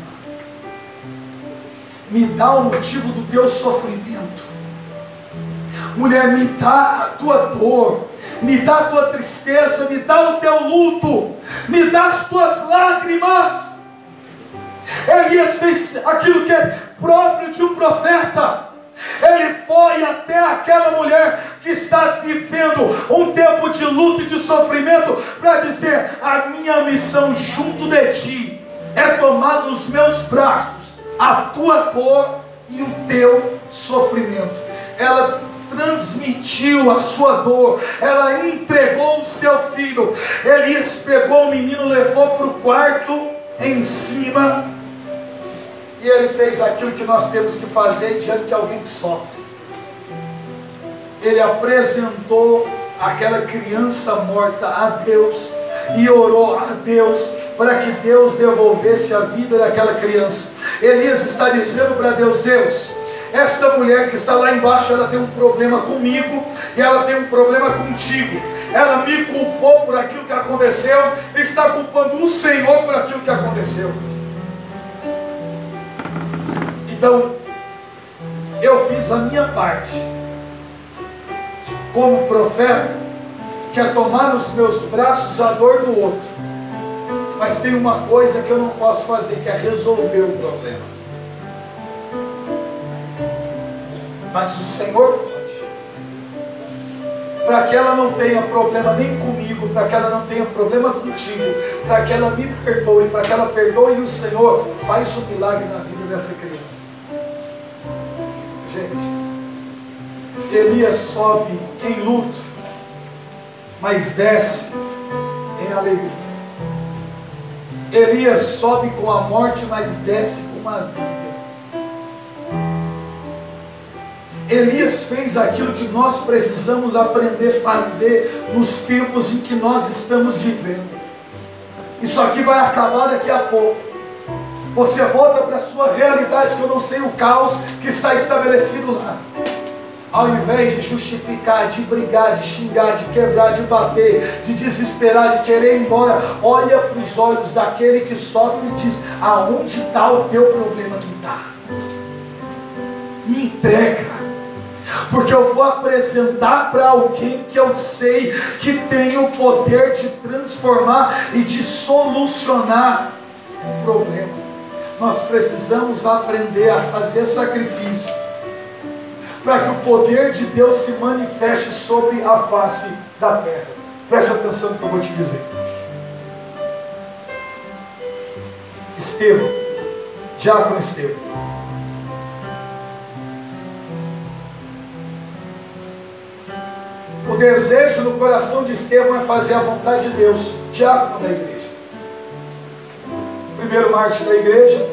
me dá o motivo do teu sofrimento. Mulher, me dá a tua dor, me dá a tua tristeza, me dá o teu luto, me dá as tuas lágrimas. Elias fez aquilo que é próprio de um profeta. Ele foi até aquela mulher que está vivendo um tempo de luto e de sofrimento, para dizer: a minha missão junto de ti é tomar nos meus braços a tua dor e o teu sofrimento. Ela transmitiu a sua dor, ela entregou o seu filho. Elias pegou o menino, levou para o quarto em cima, e ele fez aquilo que nós temos que fazer diante de alguém que sofre. Ele apresentou aquela criança morta a Deus e orou a Deus para que Deus devolvesse a vida daquela criança. Elias está dizendo para Deus: Deus, esta mulher que está lá embaixo, ela tem um problema comigo e ela tem um problema contigo. Ela me culpou por aquilo que aconteceu, está culpando o Senhor por aquilo que aconteceu. Então, eu fiz a minha parte como profeta, que é tomar nos meus braços a dor do outro. Mas tem uma coisa que eu não posso fazer, que é resolver o problema. Mas o Senhor pode. Para que ela não tenha problema nem comigo, para que ela não tenha problema contigo, para que ela me perdoe, para que ela perdoe o Senhor, faz um milagre na vida dessa criança. Gente, Elias sobe em luto, mas desce em alegria. Elias sobe com a morte, mas desce com a vida. Elias fez aquilo que nós precisamos aprender a fazer nos tempos em que nós estamos vivendo. Isso aqui vai acabar daqui a pouco. Você volta para a sua realidade, que eu não sei o caos que está estabelecido lá. Ao invés de justificar, de brigar, de xingar, de quebrar, de bater, de desesperar, de querer ir embora, olha para os olhos daquele que sofre e diz: aonde está o teu problema? Me dá. Me entrega. Porque eu vou apresentar para alguém que eu sei que tem o poder de transformar e de solucionar o problema. Nós precisamos aprender a fazer sacrifício, para que o poder de Deus se manifeste sobre a face da terra. Preste atenção no que eu vou te dizer. Estevão, diácono Estevão, o desejo no coração de Estevão é fazer a vontade de Deus, diácono da igreja. Primeiro mártir da igreja.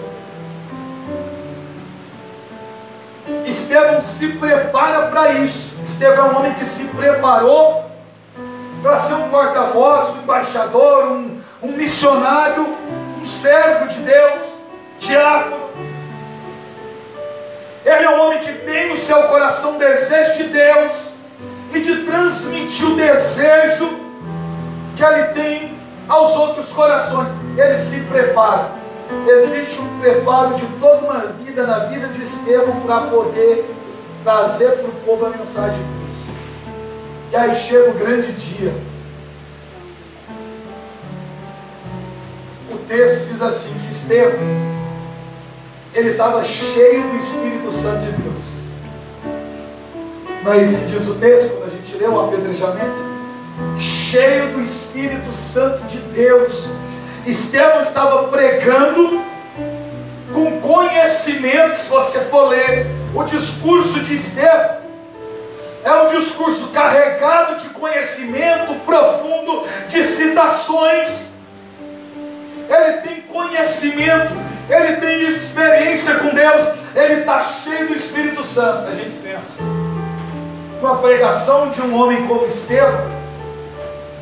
Estevão se prepara para isso. Estevão é um homem que se preparou para ser um porta-voz, um embaixador, um missionário, um servo de Deus, diácono. Ele é um homem que tem no seu coração desejo de Deus e de transmitir o desejo que ele tem aos outros corações. Ele se prepara. Existe um preparo de toda uma vida na vida de Estevão para poder trazer para o povo a mensagem de Deus. E aí chega o grande dia. O texto diz assim, que Estevão, ele estava cheio do Espírito Santo de Deus. Não é isso que diz o texto, quando a gente lê o apedrejamento? Cheio do Espírito Santo de Deus. Estevão estava pregando com conhecimento, que se você for ler o discurso de Estevão, é um discurso carregado de conhecimento profundo, de citações. Ele tem conhecimento, ele tem experiência com Deus, ele está cheio do Espírito Santo. A gente pensa, uma pregação de um homem como Estevão,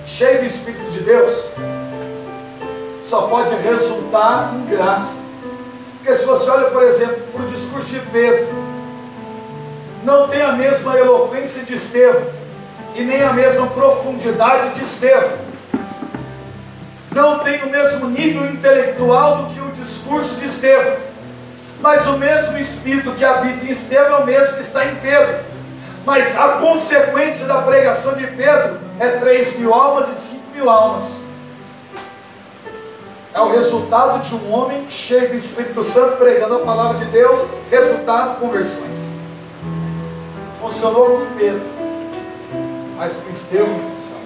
cheio do Espírito de Deus, só pode resultar em graça. Porque se você olha, por exemplo, para o discurso de Pedro, não tem a mesma eloquência de Estevão, e nem a mesma profundidade de Estevão. Não tem o mesmo nível intelectual do que o discurso de Estevão. Mas o mesmo Espírito que habita em Estevão é o mesmo que está em Pedro. Mas a consequência da pregação de Pedro é 3.000 almas e 5.000 almas. É o resultado de um homem cheio do Espírito Santo pregando a palavra de Deus. Resultado, conversões. Funcionou com Pedro, mas com Estevão não funcionou.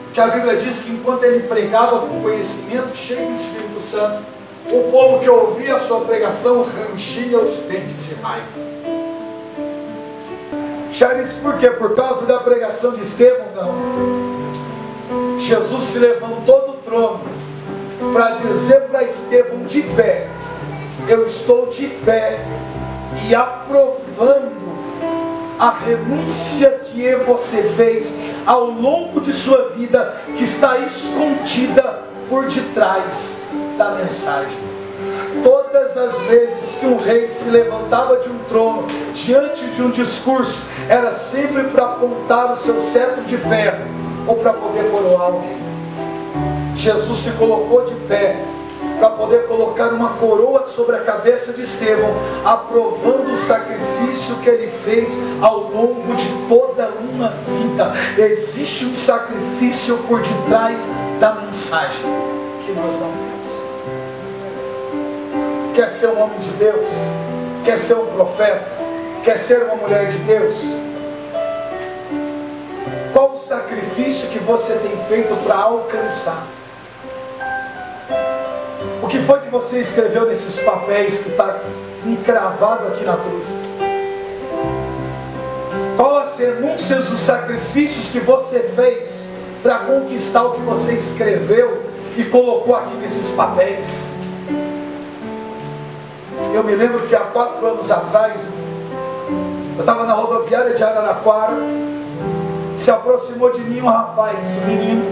Porque a Bíblia diz que enquanto ele pregava com conhecimento, cheio do Espírito Santo, o povo que ouvia a sua pregação rangia os dentes de raiva. Charles, por quê? Por causa da pregação de Estevão? Não. Jesus se levantou do trono para dizer para Estevão de pé: eu estou de pé, e aprovando a renúncia que você fez ao longo de sua vida, que está escondida por detrás da mensagem. Todas as vezes que um rei se levantava de um trono, diante de um discurso, era sempre para apontar o seu cetro de ferro, ou para poder coroar alguém. Jesus se colocou de pé, para poder colocar uma coroa sobre a cabeça de Estevão, aprovando o sacrifício que ele fez ao longo de toda uma vida. Existe um sacrifício por detrás da mensagem, que nós não temos. Quer ser um homem de Deus? Quer ser um profeta? Quer ser uma mulher de Deus? Qual o sacrifício que você tem feito para alcançar? O que foi que você escreveu nesses papéis que está encravado aqui na cruz? Qual as renúncias, os sacrifícios que você fez para conquistar o que você escreveu e colocou aqui nesses papéis? Eu me lembro que há 4 anos atrás, eu estava na rodoviária de Araraquara, se aproximou de mim um rapaz, um menino,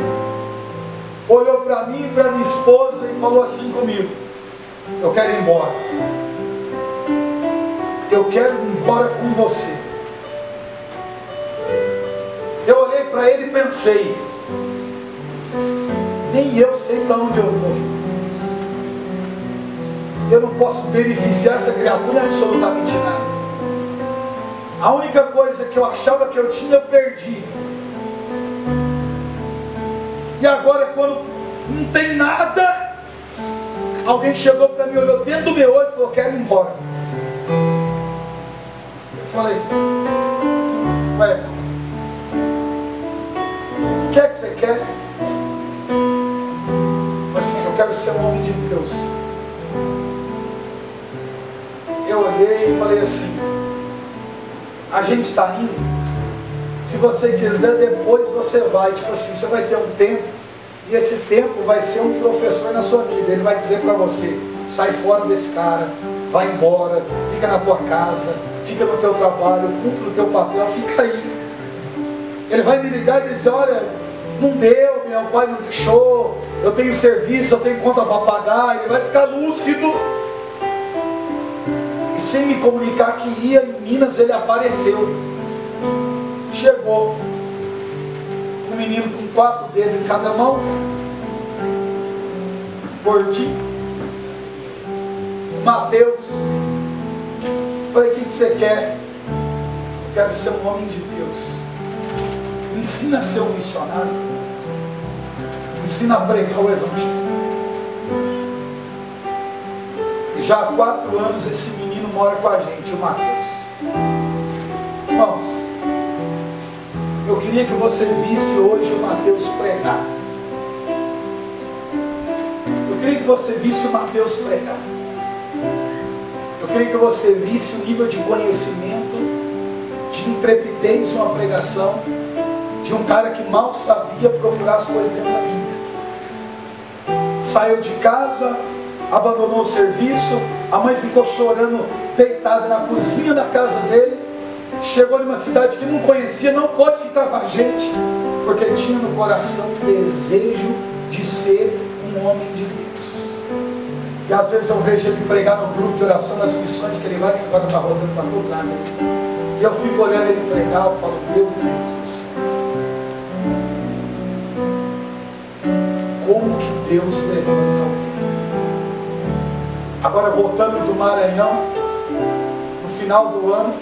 olhou para mim e para minha esposa e falou assim comigo: eu quero ir embora. Eu quero ir embora com você. Eu olhei para ele e pensei: nem eu sei para onde eu vou. Eu não posso beneficiar essa criatura em absolutamente nada. A única coisa que eu achava que eu tinha, eu perdi. E agora, quando não tem nada, alguém chegou para mim, olhou dentro do meu olho e falou: quero ir embora. Eu falei: ué, o que é que você quer? Eu falei assim: eu quero ser um homem de Deus. Eu olhei e falei assim: a gente está indo, se você quiser depois você vai, tipo assim, você vai ter um tempo, e esse tempo vai ser um professor na sua vida. Ele vai dizer para você: sai fora desse cara, vai embora, fica na tua casa, fica no teu trabalho, cumpre o teu papel, fica aí. Ele vai me ligar e dizer: olha, não deu, meu pai não deixou, eu tenho serviço, eu tenho conta para pagar. Ele vai ficar lúcido. E sem me comunicar que ia em Minas, ele apareceu. Chegou um menino com 4 dedos em cada mão, gordinho, Mateus. Falei: o que você quer? Eu quero ser um homem de Deus. Me ensina a ser um missionário. Me ensina a pregar o Evangelho. E já há 4 anos esse menino mora com a gente, o Mateus. Irmãos, eu queria que você visse hoje o Mateus pregar. Eu queria que você visse o Mateus pregar. Eu queria que você visse o nível de conhecimento, de intrepidez em uma pregação, de um cara que mal sabia procurar as coisas dentro da Bíblia. Saiu de casa, abandonou o serviço, a mãe ficou chorando deitada na cozinha da casa dele. Chegou numa cidade que não conhecia, não pôde ficar com a gente, porque tinha no coração o desejo de ser um homem de Deus. E às vezes eu vejo ele pregar no grupo de oração nas missões que ele vai, que agora está rodando para todo lado. E eu fico olhando ele pregar, eu falo, meu Deus do céu, como que Deus levanta alguém. Agora voltando do Maranhão, no final do ano,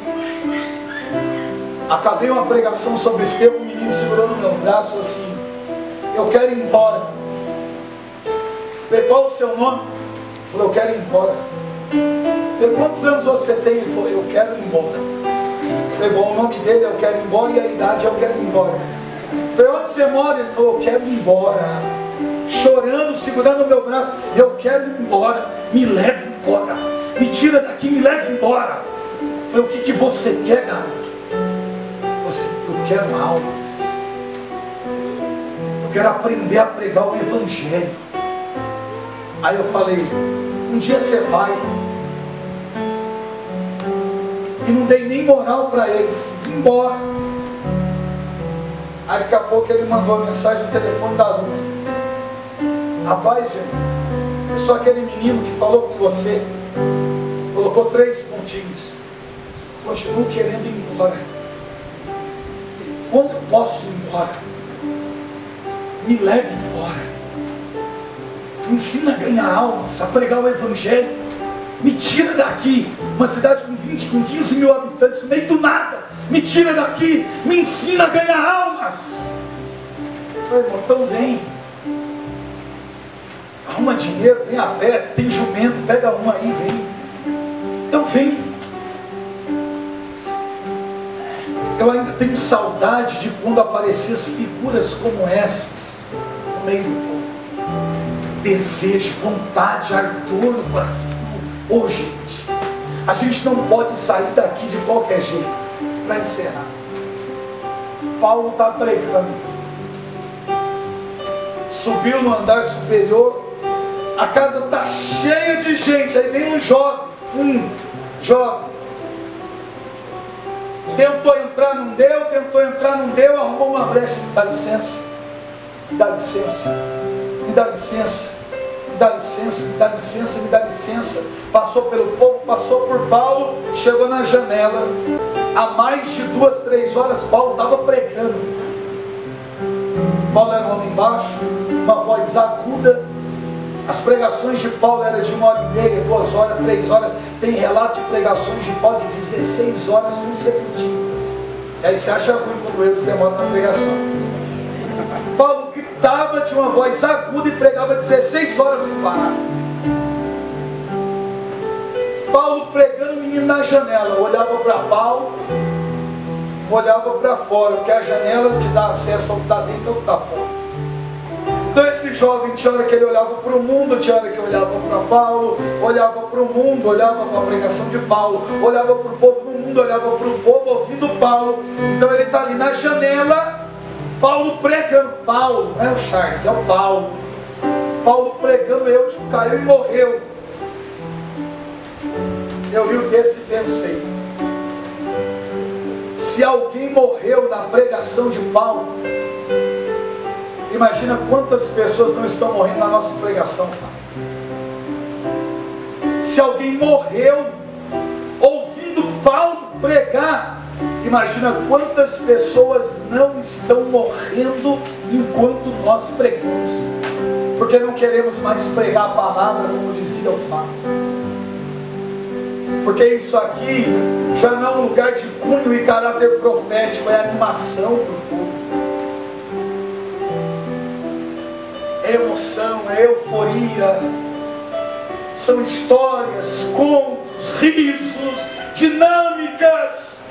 acabei uma pregação sobre Estevão, o menino segurou no meu braço assim, eu quero ir embora. Falei, qual o seu nome? Ele falou, eu quero ir embora. Falei, quantos anos você tem? Ele falou, eu quero ir embora. Falei, bom, o nome dele é eu quero ir embora e a idade é eu quero ir embora. Falei, onde você mora? Ele falou, eu quero ir embora. Chorando, segurando o meu braço, eu quero ir embora, me leve embora, me tira daqui, me leve embora. Falei, o que você quer, garoto? Eu quero almas, eu quero aprender a pregar o Evangelho. Aí eu falei, um dia você vai. E não dei nem moral para ele, fui embora. Aí daqui a pouco ele mandou uma mensagem no telefone da Luna. Rapaz, eu sou aquele menino que falou com você, colocou 3 pontinhos, continuo querendo ir embora. Quando eu posso ir embora? Me leve embora. Me ensina a ganhar almas, a pregar o Evangelho. Me tira daqui, uma cidade com 15 mil habitantes, no meio do nada. Me tira daqui, me ensina a ganhar almas. Eu falei, irmão, então vem. Arruma dinheiro, vem a pé, tem jumento, pega um aí, vem. Então vem. Eu ainda tenho saudade de quando apareciam figuras como essas no meio do povo. Desejo, vontade, ardor no coração. Ô gente, a gente não pode sair daqui de qualquer jeito. Para encerrar, Paulo está pregando, subiu no andar superior, a casa está cheia de gente. Aí vem um jovem, tentou entrar, não deu, arrumou uma brecha. Dá licença, me dá licença, me dá licença, me dá licença, me dá licença, me dá licença. Passou pelo povo, passou por Paulo, chegou na janela. Há mais de 2, 3 horas Paulo estava pregando. Paulo era um homem baixo, uma voz aguda. As pregações de Paulo eram de 1h30, 2 horas, 3 horas. Tem relato de pregações de Paulo de 16 horas consecutivas. E aí você acha ruim quando eles demoram na pregação. Paulo gritava de uma voz aguda e pregava 16 horas sem parar. Paulo pregando, o menino na janela, olhava para Paulo, olhava para fora, porque a janela te dá acesso ao que está dentro e ao que está fora. Então esse jovem, tinha hora que ele olhava para o mundo, tinha hora que olhava para Paulo, olhava para o mundo, olhava para a pregação de Paulo, olhava para o povo no mundo, olhava para o povo ouvindo Paulo. Então ele está ali na janela, Paulo pregando. Paulo, não é o Charles, é o Paulo. Paulo pregando, Eutico caiu e morreu. Eu li o texto e pensei, se alguém morreu na pregação de Paulo, imagina quantas pessoas não estão morrendo na nossa pregação. Se alguém morreu ouvindo Paulo pregar, imagina quantas pessoas não estão morrendo enquanto nós pregamos, porque não queremos mais pregar a palavra como dizia o Fábio. Porque isso aqui já não é um lugar de cunho e caráter profético, é animação para o povo. É emoção, é euforia. São histórias, contos, risos, dinâmicas.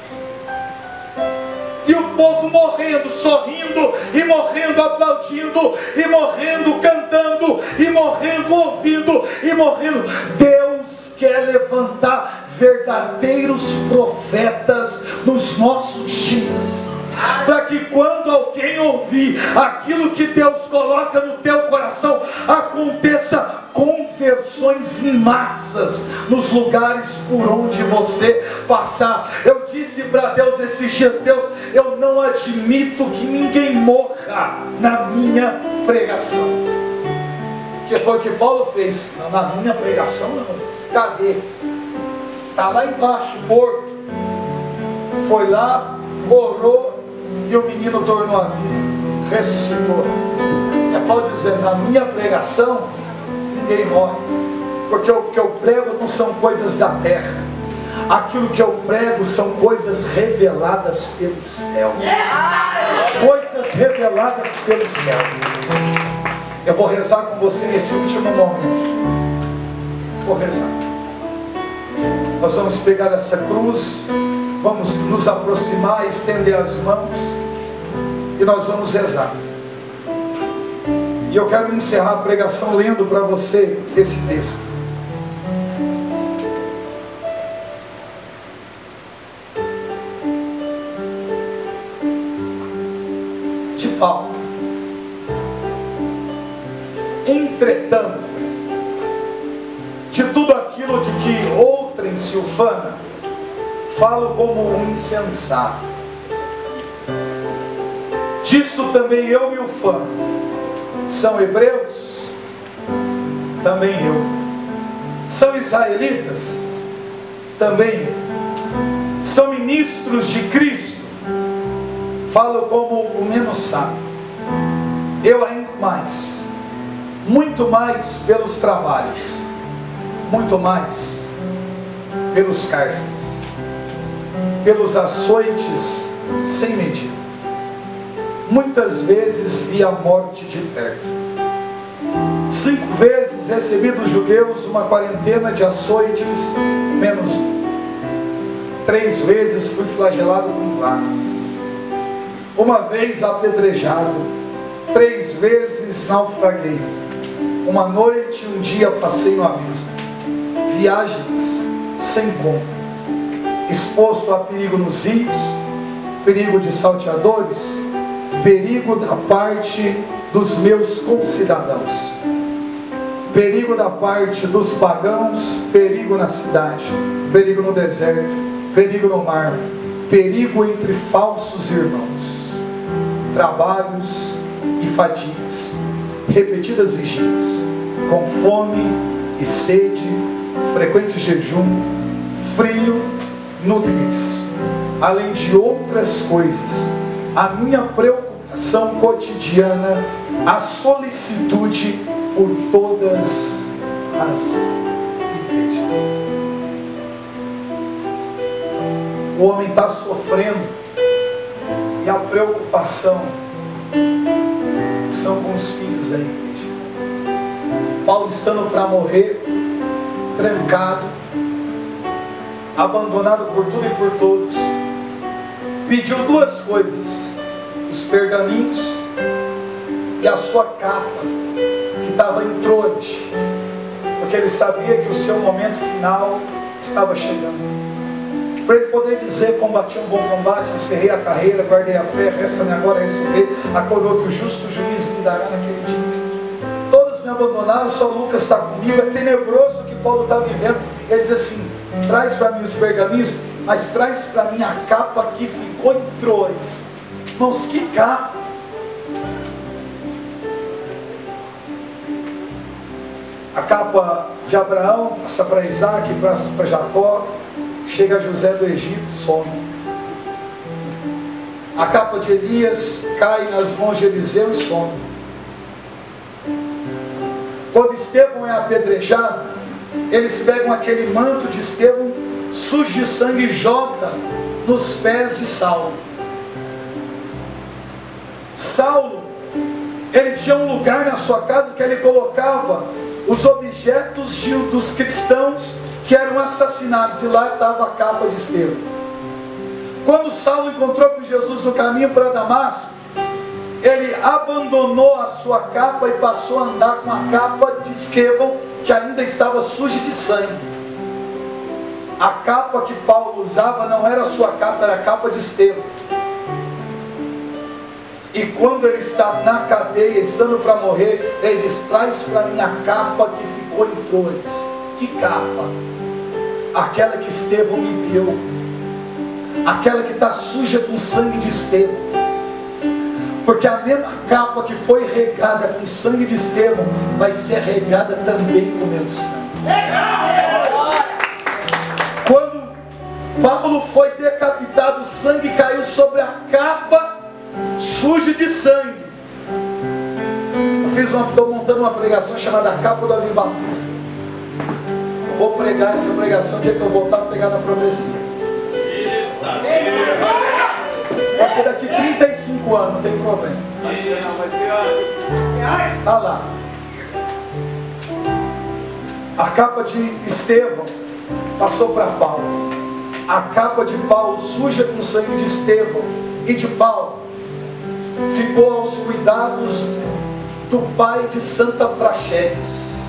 E o povo morrendo, sorrindo, e morrendo, aplaudindo, e morrendo, cantando, e morrendo, ouvindo, e morrendo. Deus quer levantar verdadeiros profetas nos nossos dias, para que quando alguém ouvir aquilo que Deus coloca no teu coração, aconteça conversões em massas nos lugares por onde você passar. Eu disse para Deus esses dias, Deus, eu não admito que ninguém morra na minha pregação. Que foi o que Paulo fez. Não, na minha pregação não. Cadê? Está lá embaixo, morto. Foi lá, orou e o menino tornou a vida, ressuscitou. É Paulo dizendo, na minha pregação ninguém morre, porque o que eu prego não são coisas da terra, aquilo que eu prego são coisas reveladas pelo céu, coisas reveladas pelo céu. Eu vou rezar com você nesse último momento. Vou rezar. Nós vamos pegar essa cruz, vamos nos aproximar, estender as mãos e nós vamos rezar. E eu quero encerrar a pregação lendo para você esse texto. De Paulo. Entretanto, de tudo aquilo de que outrem se ufana, falo como um insensato. Disto também eu me ufano. São hebreus? Também eu. São israelitas? Também eu. São ministros de Cristo? Falo como o menos sábio. Eu ainda mais. Muito mais pelos trabalhos. Muito mais pelos cárceres. Pelos açoites sem medida. Muitas vezes vi a morte de perto. 5 vezes recebi dos judeus uma quarentena de açoites menos 1. 3 vezes fui flagelado com varas. 1 vez apedrejado. 3 vezes naufraguei. 1 noite e 1 dia passei no abismo. Viagens sem conta. Exposto a perigo nos rios, perigo de salteadores, perigo da parte dos meus concidadãos, perigo da parte dos pagãos, perigo na cidade, perigo no deserto, perigo no mar, perigo entre falsos irmãos, trabalhos e fadigas, repetidas vigílias, com fome e sede, frequente jejum, frio, nudez, além de outras coisas, a minha preocupação cotidiana, a solicitude por todas as igrejas. O homem está sofrendo e a preocupação são com os filhos da igreja. Paulo estando para morrer, trancado, abandonado por tudo e por todos, pediu 2 coisas: os pergaminhos e a sua capa, que estava em Troade, porque ele sabia que o seu momento final estava chegando, para ele poder dizer: combati um bom combate, encerrei a carreira, guardei a fé, resta-me agora receber a coroa que o justo juiz me dará naquele dia. Todos me abandonaram, só Lucas está comigo. É tenebroso o que Paulo está vivendo. Ele diz assim: traz para mim os pergaminhos, mas traz para mim a capa que ficou em Troades. Irmãos, que capa! A capa de Abraão passa para Isaac, passa para Jacó, chega a José do Egito e some. A capa de Elias cai nas mãos de Eliseu e some. Quando Estevão é apedrejado, eles pegam aquele manto de Estevão sujo de sangue e jogam nos pés de Saulo. Saulo, ele tinha um lugar na sua casa que ele colocava os objetos dos cristãos que eram assassinados, e lá estava a capa de Estevão. Quando Saulo encontrou com Jesus no caminho para Damasco, ele abandonou a sua capa e passou a andar com a capa de Estevão, que ainda estava suja de sangue. A capa que Paulo usava não era a sua capa, era a capa de Estevão. E quando ele está na cadeia, estando para morrer, ele diz: traz para mim a capa que ficou em Troades. Que capa? Aquela que Estevão me deu, aquela que está suja com sangue de Estevão. Porque a mesma capa que foi regada com o sangue de Estevão vai ser regada também com o meu sangue. Quando Paulo foi decapitado, o sangue caiu sobre a capa suja de sangue. Estou montando uma pregação chamada Capa do Avivamento. Eu vou pregar essa pregação o dia que eu voltar a pregar na profecia. Vai ser daqui 35 anos, não tem problema. Está lá. A capa de Estevão passou para Paulo. A capa de Paulo, suja com o sangue de Estevão e de Paulo, ficou aos cuidados do pai de Santa Praxedes.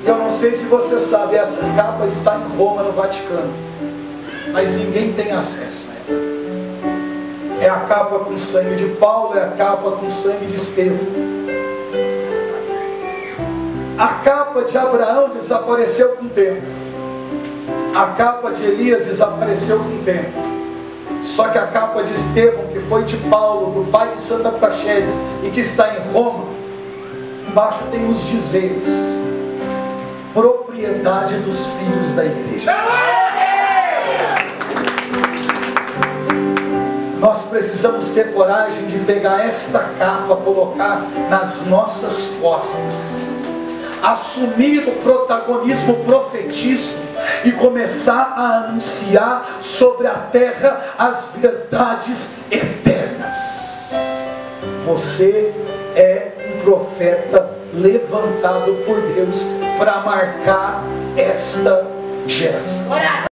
E eu não sei se você sabe, essa capa está em Roma, no Vaticano, mas ninguém tem acesso a ela. É a capa com sangue de Paulo, é a capa com sangue de Estevão. A capa de Abraão desapareceu com o tempo. A capa de Elias desapareceu com o tempo. Só que a capa de Estevão, que foi de Paulo, do pai de Santa Praxedes, e que está em Roma, embaixo tem os dizeres: propriedade dos filhos da igreja. Nós precisamos ter coragem de pegar esta capa, colocar nas nossas costas, assumir o protagonismo profetístico e começar a anunciar sobre a terra as verdades eternas. Você é um profeta levantado por Deus para marcar esta geração.